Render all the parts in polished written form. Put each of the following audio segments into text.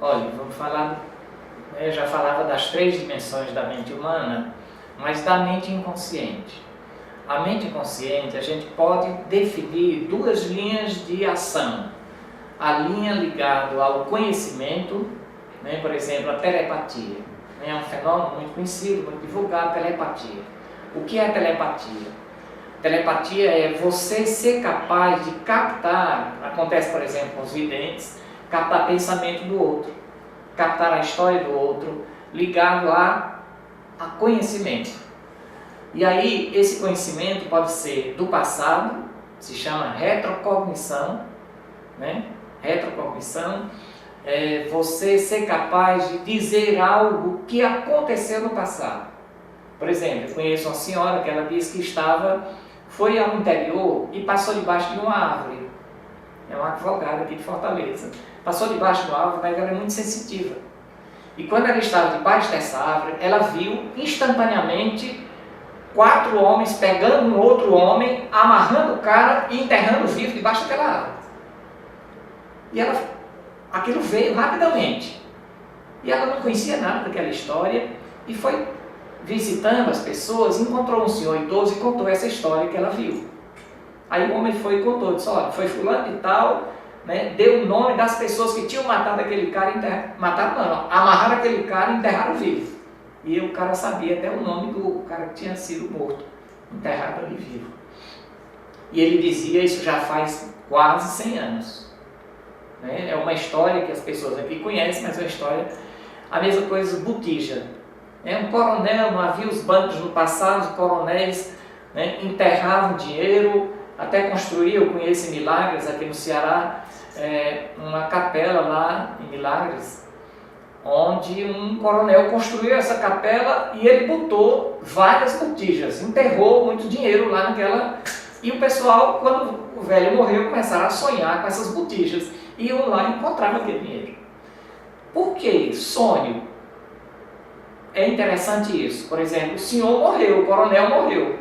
Olha, vamos falar, eu já falava das 3 dimensões da mente humana, mas da mente inconsciente. A mente inconsciente, a gente pode definir 2 linhas de ação. A linha ligada ao conhecimento, né, por exemplo, a telepatia. É um fenômeno muito conhecido, muito divulgado, a telepatia. O que é a telepatia? Telepatia é você ser capaz de captar, acontece por exemplo com os videntes, captar pensamento do outro, captar a história do outro, ligado a conhecimento. E aí esse conhecimento pode ser do passado, se chama retrocognição, né? Retrocognição é você ser capaz de dizer algo que aconteceu no passado. Por exemplo, eu conheço uma senhora que ela disse que foi ao interior e passou debaixo de uma árvore. É uma advogada aqui de Fortaleza. Passou debaixo de uma árvore, mas ela é muito sensitiva. E quando ela estava debaixo dessa árvore, ela viu instantaneamente 4 homens pegando um outro homem, amarrando o cara e enterrando vivo debaixo daquela árvore. E aquilo veio rapidamente. E ela não conhecia nada daquela história e foi visitando as pessoas, encontrou um senhor idoso e contou essa história que ela viu. Aí o homem foi e contou, disse, olha, foi fulano e tal, né, deu o nome das pessoas que tinham matado aquele cara, amarraram aquele cara e enterraram vivo. E o cara sabia até o nome do cara que tinha sido morto, enterrado ali vivo. E ele dizia, isso já faz quase 100 anos. Né? É uma história que as pessoas aqui conhecem, mas é uma história, a mesma coisa, Botija. Um coronel, não havia os bancos no passado, os coronéis, né, enterravam dinheiro, até construíam, eu conheço em Milagres, aqui no Ceará, uma capela lá em Milagres, onde um coronel construiu essa capela e ele botou várias botijas, enterrou muito dinheiro lá naquela... E o pessoal, quando o velho morreu, começaram a sonhar com essas botijas, iam lá e encontravam aquele dinheiro. Por que sonho? É interessante isso. Por exemplo, o senhor morreu, o coronel morreu,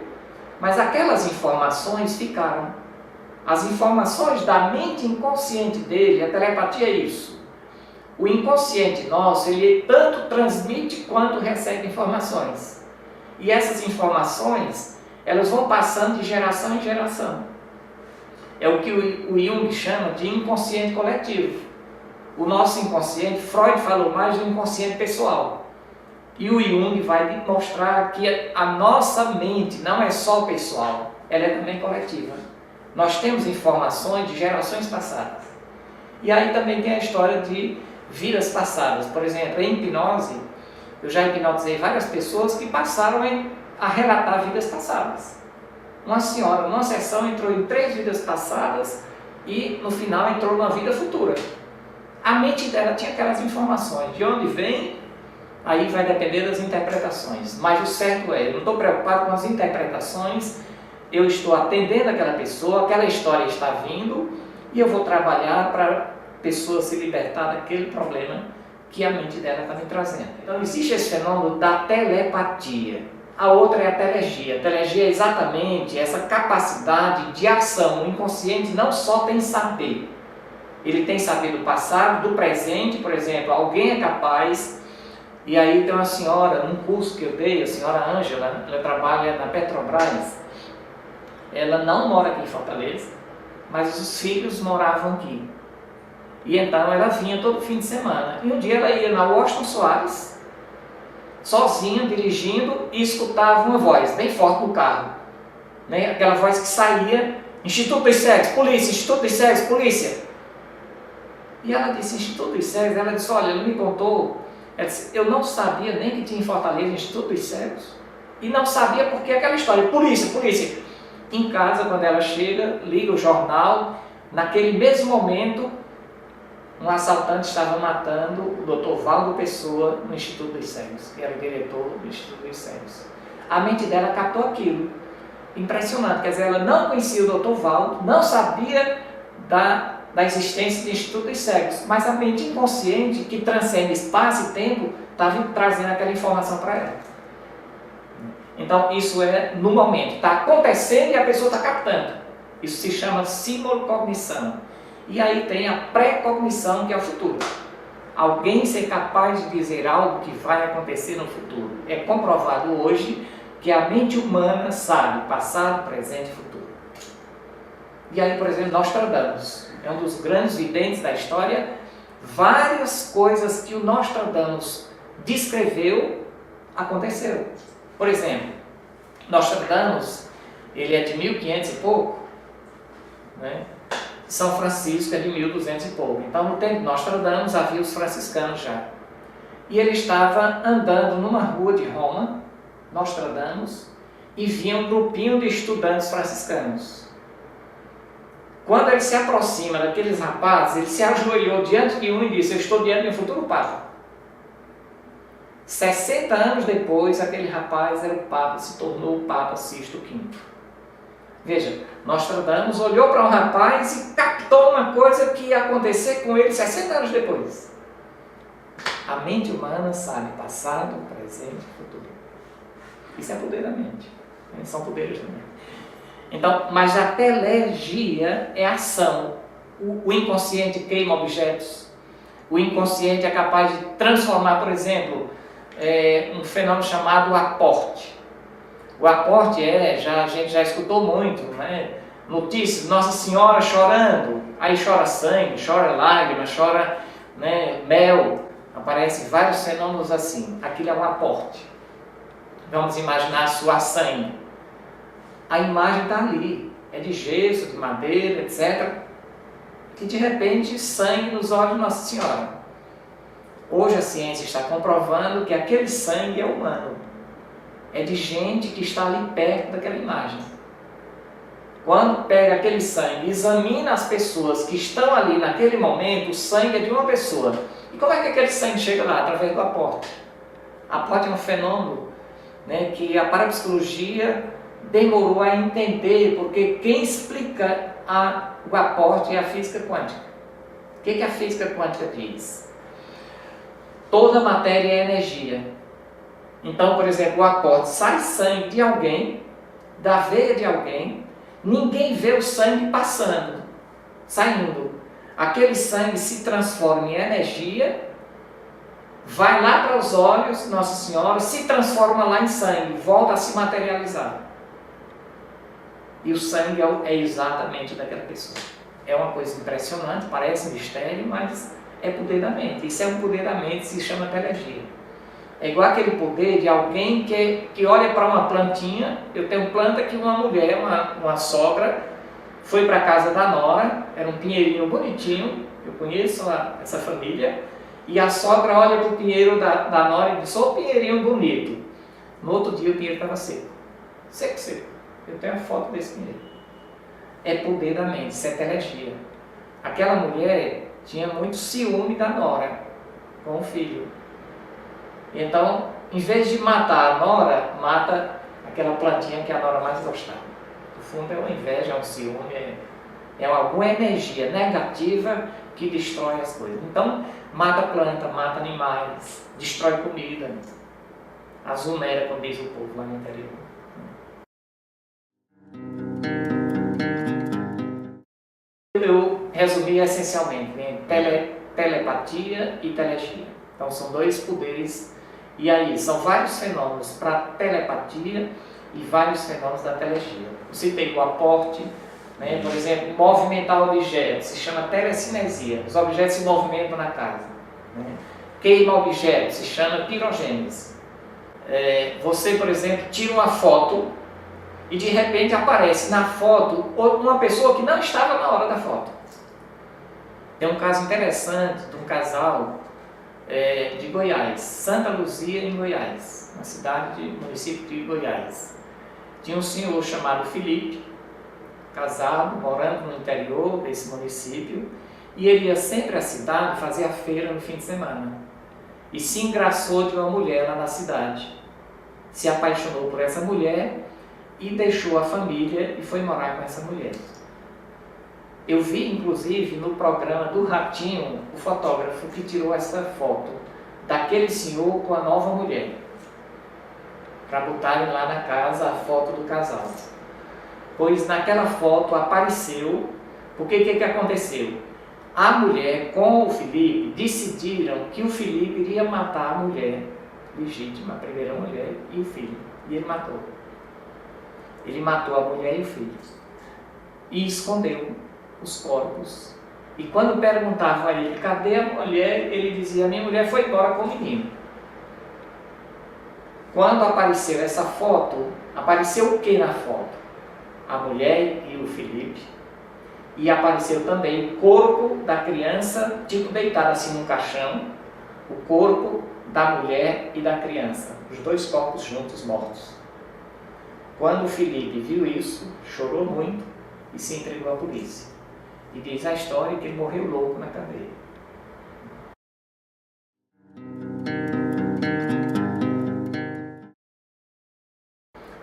mas aquelas informações ficaram. As informações da mente inconsciente dele, a telepatia é isso. O inconsciente nosso, ele tanto transmite quanto recebe informações. E essas informações, elas vão passando de geração em geração. É o que o Jung chama de inconsciente coletivo. O nosso inconsciente, Freud falou mais do inconsciente pessoal. E o Jung vai mostrar que a nossa mente não é só pessoal, ela é também coletiva. Nós temos informações de gerações passadas. E aí também tem a história de vidas passadas. Por exemplo, em hipnose, eu já hipnotizei várias pessoas que passaram a relatar vidas passadas. Uma senhora, numa sessão, entrou em 3 vidas passadas e no final entrou numa vida futura. A mente dela tinha aquelas informações. De onde vem? Aí vai depender das interpretações, mas o certo é, eu não estou preocupado com as interpretações, eu estou atendendo aquela pessoa, aquela história está vindo e eu vou trabalhar para a pessoa se libertar daquele problema que a mente dela está me trazendo. Então existe esse fenômeno da telepatia, a outra é a telegia. A telegia é exatamente essa capacidade de ação. O inconsciente não só tem saber, ele tem saber do passado, do presente, por exemplo, alguém é capaz. E aí tem uma senhora, num curso que eu dei, a senhora Ângela, ela trabalha na Petrobras, ela não mora aqui em Fortaleza, mas os filhos moravam aqui. E então ela vinha todo fim de semana. E um dia ela ia na Washington Soares, sozinha, dirigindo, e escutava uma voz bem forte no carro. Né? Aquela voz que saía, Instituto dos Cegos, polícia, Instituto dos Cegos, polícia. E ela disse, Instituto dos Cegos, ela disse, olha, ele me contou. Ela disse, eu não sabia nem que tinha em Fortaleza Instituto dos Cegos. E não sabia porque aquela história, polícia, polícia. Em casa, quando ela chega, liga o jornal, naquele mesmo momento, um assaltante estava matando o Dr. Valdo Pessoa no Instituto dos Cegos, que era o diretor do Instituto dos Cegos. A mente dela captou aquilo. Impressionante, quer dizer, ela não conhecia o Dr. Valdo, não sabia da existência do Instituto dos Cegos, mas a mente inconsciente, que transcende espaço e tempo, estava trazendo aquela informação para ela. Então, isso é no momento, está acontecendo e a pessoa está captando. Isso se chama simulcognição. E aí tem a pré-cognição, que é o futuro. alguém ser capaz de dizer algo que vai acontecer no futuro. É comprovado hoje que a mente humana sabe passado, presente e futuro. E aí, por exemplo, Nostradamus é um dos grandes videntes da história. Várias coisas que o Nostradamus descreveu aconteceram. Por exemplo, Nostradamus, ele é de 1500 e pouco, né? São Francisco é de 1200 e pouco. Então, no tempo de Nostradamus, havia os franciscanos já. E ele estava andando numa rua de Roma, Nostradamus, e via um grupinho de estudantes franciscanos. Quando ele se aproxima daqueles rapazes, ele se ajoelhou diante de um e disse: eu estou diante de um futuro Papa. 60 anos depois, aquele rapaz era o Papa, se tornou o Papa Sixto V. Veja, Nostradamus olhou para um rapaz e captou uma coisa que ia acontecer com ele 60 anos depois. A mente humana sabe passado, presente e futuro. Isso é poder da mente. São poderes da mente. Então, mas a telegia é ação. O inconsciente queima objetos. O inconsciente é capaz de transformar, por exemplo, um fenômeno chamado aporte. O aporte a gente já escutou muito, né? Notícias, Nossa Senhora chorando, aí chora sangue, chora lágrima, chora, né, mel, aparecem vários fenômenos assim. Aquilo é um aporte. Vamos imaginar suar sangue. A imagem está ali, é de gesso, de madeira, etc. Que de repente sangue nos olhos de Nossa Senhora. Hoje a ciência está comprovando que aquele sangue é humano. É de gente que está ali perto daquela imagem. Quando pega aquele sangue, examina as pessoas que estão ali naquele momento, o sangue é de uma pessoa. E como é que aquele sangue chega lá? Através do aporte. Aporte é um fenômeno, né, que a parapsicologia demorou a entender, porque quem explica o aporte é a física quântica. O que a física quântica diz? Toda matéria é energia. Então, por exemplo, o aporte, sai sangue de alguém, da veia de alguém, ninguém vê o sangue passando, saindo. Aquele sangue se transforma em energia, vai lá para os olhos de Nossa Senhora, se transforma lá em sangue, volta a se materializar. E o sangue é exatamente daquela pessoa. É uma coisa impressionante, parece mistério, mas é poder da mente. Isso é um poder da mente, se chama telegia. É igual aquele poder de alguém que olha para uma plantinha. Eu tenho planta que uma mulher, uma sogra, foi para a casa da nora, era um pinheirinho bonitinho, eu conheço essa família, e a sogra olha para o pinheiro da nora e diz: ô pinheirinho bonito. No outro dia o pinheiro estava seco. Seco. Eu tenho a foto desse pinheiro. É poder da mente, isso é telegia. Aquela mulher tinha muito ciúme da nora com o filho. Então, em vez de matar a nora, mata aquela plantinha que a nora mais gostava. No fundo é uma inveja, é um ciúme, é alguma energia negativa que destrói as coisas. Então, mata planta, mata animais, destrói comida. Azumera, como diz o povo lá no interior. Eu resumi essencialmente em telepatia e telegia. Então, são dois poderes. E aí, são vários fenômenos para telepatia e vários fenômenos da telegia. Eu citei o aporte, né? Por exemplo, movimentar objetos, se chama telecinesia. Os objetos se movimentam na casa. Né? Queima objetos, se chama pirogênese. Você, por exemplo, tira uma foto e de repente aparece na foto uma pessoa que não estava na hora da foto. Tem um caso interessante de um casal de Goiás, Santa Luzia, em Goiás, uma cidade, município de Goiás. Tinha um senhor chamado Felipe, casado, morando no interior desse município, e ele ia sempre à cidade fazer a feira no fim de semana. E se engraçou de uma mulher lá na cidade. Se apaixonou por essa mulher e deixou a família e foi morar com essa mulher. Eu vi, inclusive, no programa do Ratinho, o fotógrafo que tirou essa foto daquele senhor com a nova mulher, para botarem lá na casa a foto do casal. Pois naquela foto apareceu, porque o que aconteceu? A mulher com o Felipe decidiram que o Felipe iria matar a mulher legítima, a primeira mulher e o filho. E ele matou. Ele matou a mulher e o filho. E escondeu os corpos. E quando perguntavam a ele, cadê a mulher? Ele dizia, minha mulher foi embora com o menino. Quando apareceu essa foto, apareceu o que na foto? A mulher e o Felipe. E apareceu também o corpo da criança, tipo deitado assim num caixão, o corpo da mulher e da criança, os dois corpos juntos mortos. Quando o Felipe viu isso, chorou muito e se entregou à polícia. E diz a história que ele morreu louco na cadeia.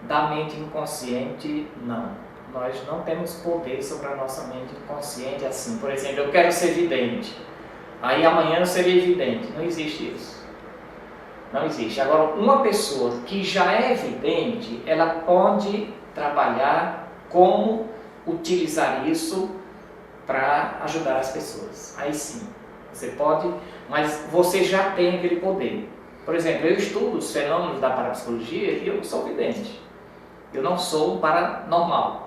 Da mente inconsciente, não. Nós não temos poder sobre a nossa mente inconsciente assim. Por exemplo, eu quero ser vidente. Aí amanhã eu serei vidente. Não existe isso. Não existe. Agora, uma pessoa que já é vidente, ela pode trabalhar como utilizar isso para ajudar as pessoas. Aí sim, você pode, mas você já tem aquele poder. Por exemplo, eu estudo os fenômenos da parapsicologia e eu sou vidente. Eu não sou paranormal.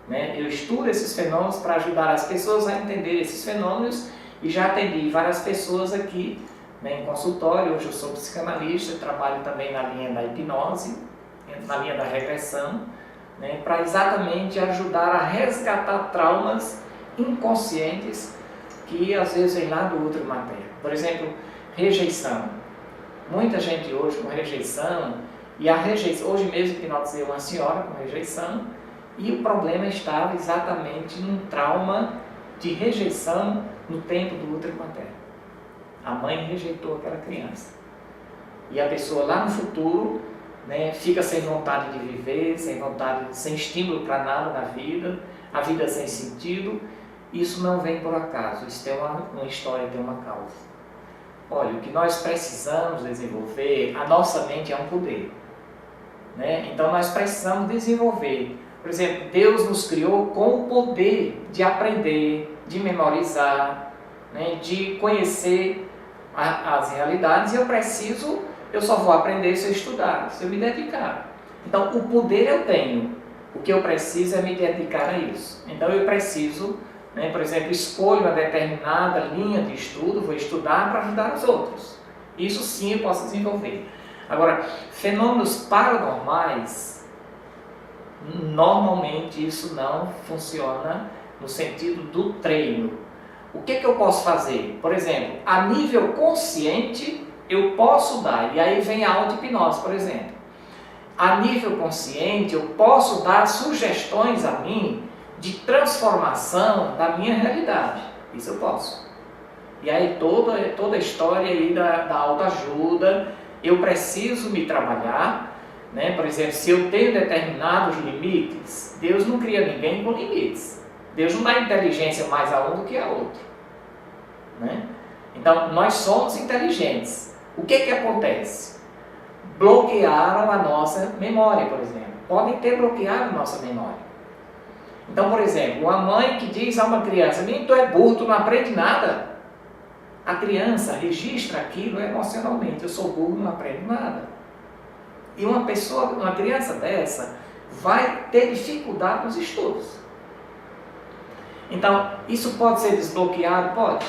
Eu estudo esses fenômenos para ajudar as pessoas a entender esses fenômenos e já atendi várias pessoas aqui em consultório. Hoje eu sou psicanalista, trabalho também na linha da hipnose, na linha da regressão, para exatamente ajudar a resgatar traumas inconscientes que às vezes vem lá do outro matéria. Por exemplo, rejeição. Muita gente hoje com rejeição, e a rejeição, hoje mesmo hipnotizei uma senhora com rejeição, e o problema estava exatamente num trauma de rejeição no tempo do útero materno. A mãe rejeitou aquela criança. E a pessoa lá no futuro, fica sem vontade de viver, sem vontade, sem estímulo para nada na vida, a vida sem sentido. Isso não vem por acaso, isso tem uma história, tem uma causa. Olha, o que nós precisamos desenvolver, a nossa mente é um poder. Então nós precisamos desenvolver. Por exemplo, Deus nos criou com o poder de aprender, de memorizar, de conhecer as realidades, e eu só vou aprender se eu estudar, se eu me dedicar. Então, o poder eu tenho, o que eu preciso é me dedicar a isso. Então, eu preciso, por exemplo, escolho uma determinada linha de estudo, vou estudar para ajudar os outros. Isso sim eu posso desenvolver. Agora, fenômenos paranormais, normalmente isso não funciona no sentido do treino. O que eu posso fazer? Por exemplo, a nível consciente eu posso dar, e aí vem a auto-hipnose, por exemplo. A nível consciente eu posso dar sugestões a mim de transformação da minha realidade. Isso eu posso. E aí toda a história aí da autoajuda, eu preciso me trabalhar. Por exemplo, se eu tenho determinados limites, Deus não cria ninguém com limites. Deus não dá inteligência mais a um do que a outro. Então, nós somos inteligentes. O que acontece? Bloquearam a nossa memória, por exemplo. Podem ter bloqueado a nossa memória. Então, por exemplo, uma mãe que diz a uma criança, menino, tu é burro, tu não aprende nada. A criança registra aquilo emocionalmente. Eu sou burro, não aprendo nada. E uma criança dessa, vai ter dificuldade nos estudos. Então, isso pode ser desbloqueado? Pode.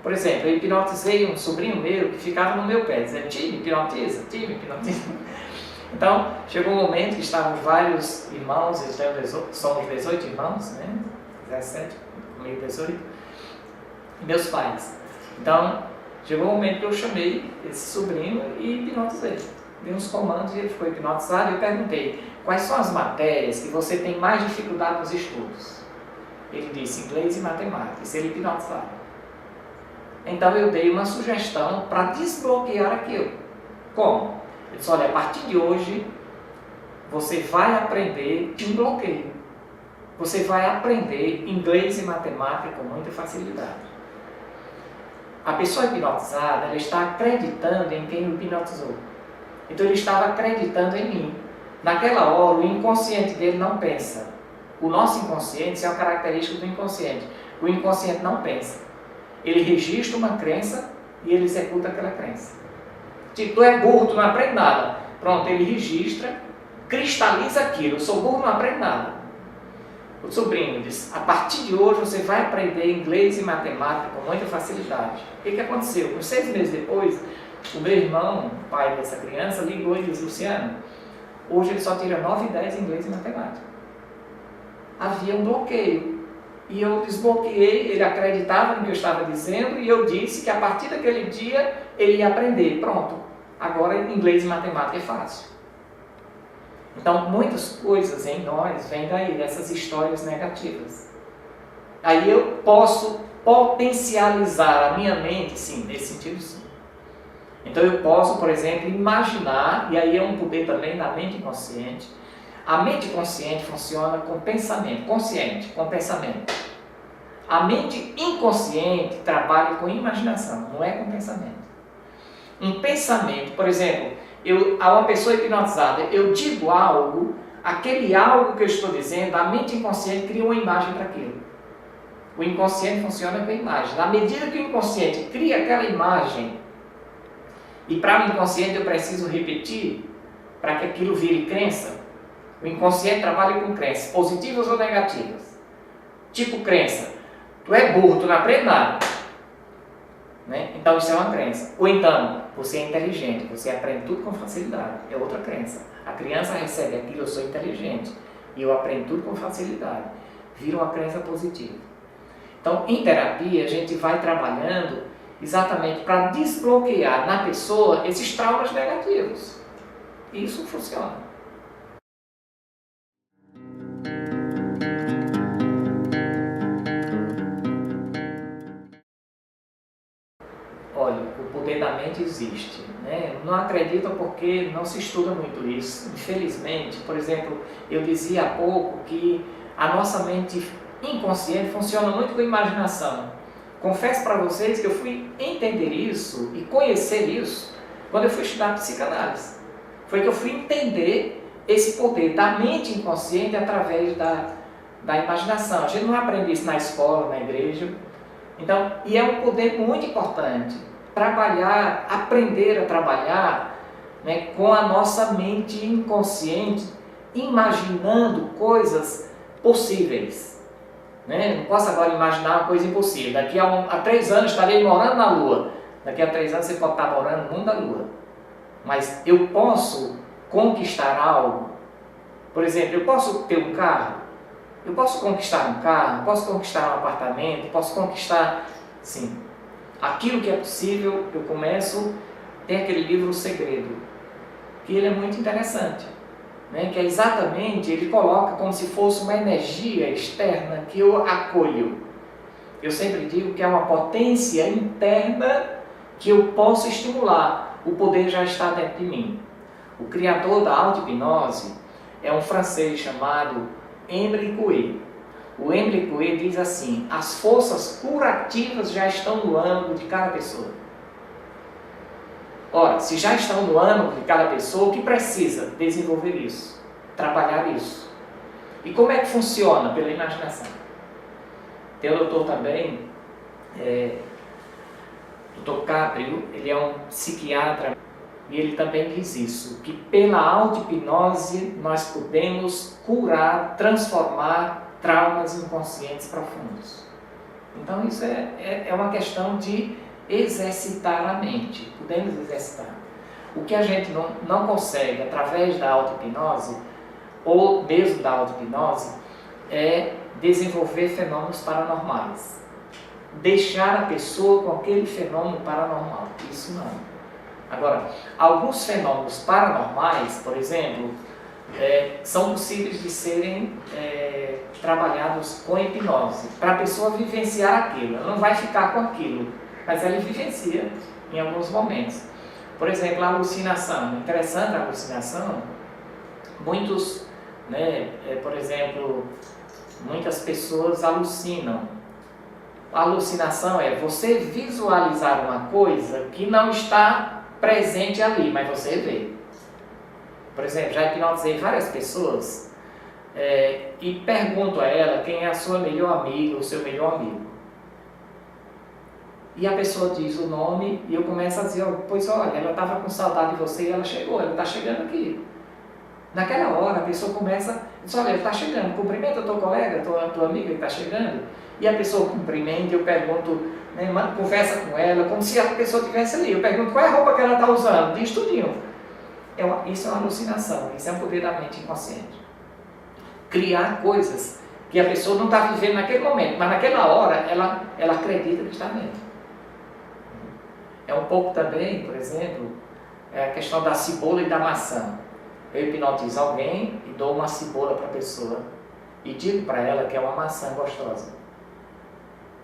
Por exemplo, eu hipnotizei um sobrinho meu que ficava no meu pé, dizendo, time, hipnotiza, time, hipnotiza. Então, chegou um momento que estavam vários irmãos, somos 18 irmãos, 17, comigo 18, e meus pais. Então, chegou um momento que eu chamei esse sobrinho e hipnotizei. Dei uns comandos e ele ficou hipnotizado, e eu perguntei, quais são as matérias que você tem mais dificuldade nos estudos? Ele disse, inglês e matemática, e ser hipnotizado. Então eu dei uma sugestão para desbloquear aquilo. Como? Ele disse, olha, a partir de hoje, você vai aprender de um bloqueio. Você vai aprender inglês e matemática com muita facilidade. A pessoa hipnotizada, ela está acreditando em quem o hipnotizou. Então ele estava acreditando em mim. Naquela hora, o inconsciente dele não pensa. O nosso inconsciente, isso é uma característica do inconsciente. O inconsciente não pensa. Ele registra uma crença e ele executa aquela crença. Tipo, tu é burro, tu não aprende nada. Pronto, ele registra, cristaliza aquilo. Eu sou burro, não aprendo nada. O sobrinho diz, a partir de hoje você vai aprender inglês e matemática com muita facilidade. O que aconteceu? Uns 6 meses depois, o meu irmão, pai dessa criança, ligou e disse, Luciano, hoje ele só tira 9 e 10 em inglês e matemática. Havia um bloqueio. E eu desbloqueei, ele acreditava no que eu estava dizendo e eu disse que a partir daquele dia ele ia aprender. Pronto, agora inglês e matemática é fácil. Então, muitas coisas em nós vêm daí, dessas histórias negativas. Aí eu posso potencializar a minha mente, sim, nesse sentido sim. Então eu posso, por exemplo, imaginar, e aí é um poder também da mente inconsciente. A mente consciente funciona com pensamento, consciente, com pensamento. A mente inconsciente trabalha com imaginação, não é com pensamento. Um pensamento, por exemplo, a uma pessoa hipnotizada, eu digo algo, aquele algo que eu estou dizendo, a mente inconsciente cria uma imagem para aquilo. O inconsciente funciona com a imagem. Na medida que o inconsciente cria aquela imagem, e para o inconsciente eu preciso repetir, para que aquilo vire crença, o inconsciente trabalha com crenças, positivas ou negativas. Tipo crença, tu é burro, tu não aprende nada. Né? Então isso é uma crença. Ou então, você é inteligente, você aprende tudo com facilidade. É outra crença. A criança recebe aquilo, eu sou inteligente, e eu aprendo tudo com facilidade. Vira uma crença positiva. Então, em terapia, a gente vai trabalhando exatamente para desbloquear na pessoa esses traumas negativos. E isso funciona. Olha, o poder da mente existe, né? Não acredito porque não se estuda muito isso. Infelizmente, por exemplo, eu dizia há pouco que a nossa mente inconsciente funciona muito com a imaginação. Confesso para vocês que eu fui entender isso e conhecer isso quando eu fui estudar psicanálise. Foi que eu fui entender esse poder da mente inconsciente através da imaginação. A gente não aprende isso na escola, na igreja. Então, e é um poder muito importante. Trabalhar, aprender a trabalhar, né, com a nossa mente inconsciente, imaginando coisas possíveis. Né? Não posso agora imaginar uma coisa impossível. Daqui a 3 anos estarei morando na Lua. Daqui a 3 anos você pode estar morando no mundo da Lua. Mas eu posso conquistar algo. Por exemplo, eu posso ter um carro. Eu posso conquistar um carro, posso conquistar um apartamento, posso conquistar, sim. Aquilo que é possível, eu começo, tem aquele livro O Segredo, que ele é muito interessante. Né, que é exatamente, ele coloca como se fosse uma energia externa que eu acolho. Eu sempre digo que é uma potência interna que eu posso estimular. O poder já está dentro de mim. O criador da auto-hipnose é um francês chamado Emile Coué. O Emile Coué diz assim, as forças curativas já estão no âmago de cada pessoa. Ora, se já estão no âmago de cada pessoa, o que precisa? Desenvolver isso, trabalhar isso. E como é que funciona? Pela imaginação. Tem o doutor também, Dr. Caprio, ele é um psiquiatra, e ele também diz isso, que pela auto-hipnose nós podemos curar, transformar traumas inconscientes profundos. Então isso é uma questão de exercitar a mente, podemos exercitar. O que a gente não consegue através da auto-hipnose, ou mesmo da auto-hipnose, é desenvolver fenômenos paranormais. Deixar a pessoa com aquele fenômeno paranormal, isso não. Agora, alguns fenômenos paranormais, por exemplo, são possíveis de serem trabalhados com hipnose, para a pessoa vivenciar aquilo. Ela não vai ficar com aquilo, mas ela vivencia em alguns momentos. Por exemplo, a alucinação. Interessante a alucinação. Muitos, por exemplo, muitas pessoas alucinam. A alucinação é você visualizar uma coisa que não está presente ali, mas você vê. Por exemplo, já hipnotizei várias pessoas e pergunto a ela quem é a sua melhor amiga ou seu melhor amigo. e a pessoa diz o nome e eu começo a dizer, pois olha, ela estava com saudade de você e ela chegou, ela está chegando aqui. Naquela hora a pessoa começa, diz, olha, ele está chegando, cumprimenta o teu colega, tua amiga que está chegando, e a pessoa cumprimenta, eu pergunto, né, conversa com ela, como se a pessoa estivesse ali, eu pergunto qual é a roupa que ela está usando, diz tudinho. Isso é uma alucinação, isso é um poder da mente inconsciente. Criar coisas que a pessoa não está vivendo naquele momento, mas naquela hora ela acredita que está vendo. É um pouco também, por exemplo, a questão da cebola e da maçã. Eu hipnotizo alguém e dou uma cebola para a pessoa e digo para ela que é uma maçã gostosa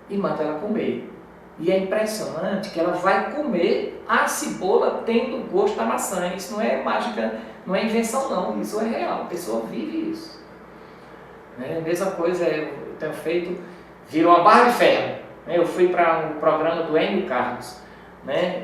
e mando ela comer. E é impressionante que ela vai comer a cebola tendo o gosto da maçã. Isso não é mágica, não é invenção não, isso é real, a pessoa vive isso. A mesma coisa eu tenho feito, virou uma barra de ferro. Eu fui para um programa do Enio Carlos,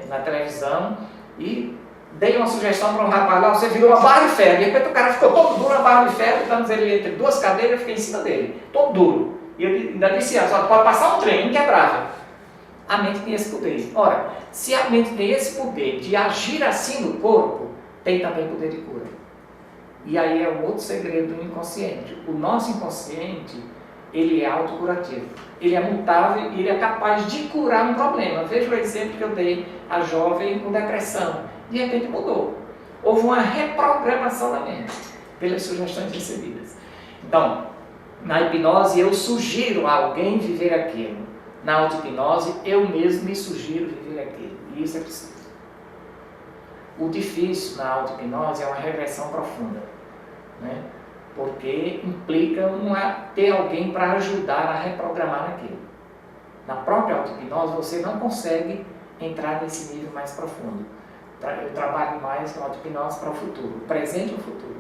na televisão, e dei uma sugestão para um rapaz lá, você virou uma barra de ferro. E de repente o cara ficou todo duro na barra de ferro, estamos ele entre duas cadeiras, eu fiquei em cima dele, todo duro. E eu ainda disse, pode passar um trem inquebrável. A mente tem esse poder. Ora, se a mente tem esse poder de agir assim no corpo, tem também poder de cura. E aí é um outro segredo do inconsciente. O nosso inconsciente, ele é autocurativo. Ele é mutável e ele é capaz de curar um problema. Veja o exemplo que eu dei à jovem com depressão. De repente mudou. Houve uma reprogramação da mente pelas sugestões recebidas. Então, na hipnose eu sugiro a alguém viver aquilo. Na auto-hipnose eu mesmo me sugiro viver aquilo. E isso é possível. O difícil na auto-hipnose é uma regressão profunda, porque implica ter alguém para ajudar a reprogramar aquilo. Na própria auto-hipnose você não consegue entrar nesse nível mais profundo. Eu trabalho mais com auto-hipnose para o futuro, o presente e o futuro.